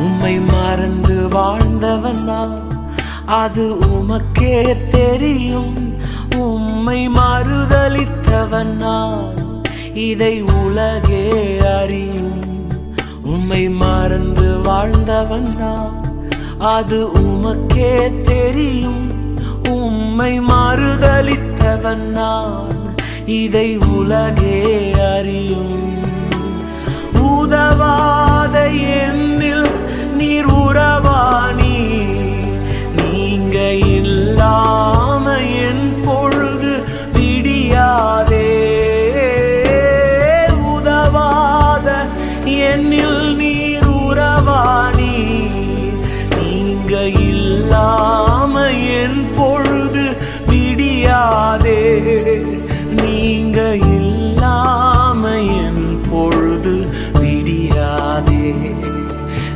உம்மை மறந்து வாழ்ந்தவன் நான், அது உமக்கே தெரியும். உம்மை மறுதலித்தவன் நான், இதை உலகே அறியும். உம்மை மறந்து வாழ்ந்தவன் நான், அது உமக்கே தெரியும். உம்மை மறுதலித்தவன் நான், இதை உலகே அறியும். உதவாத என்னில் நீர் உறவாணி, நீங்க இல்லாம என் பொழுது விடியாதே. உதவாத என்னில் நீர் உறவாணி, நீங்க இல்லாம என் பொழுது விடியாதே. நீங்க இல்லாம என் பொழுது விடியாதே.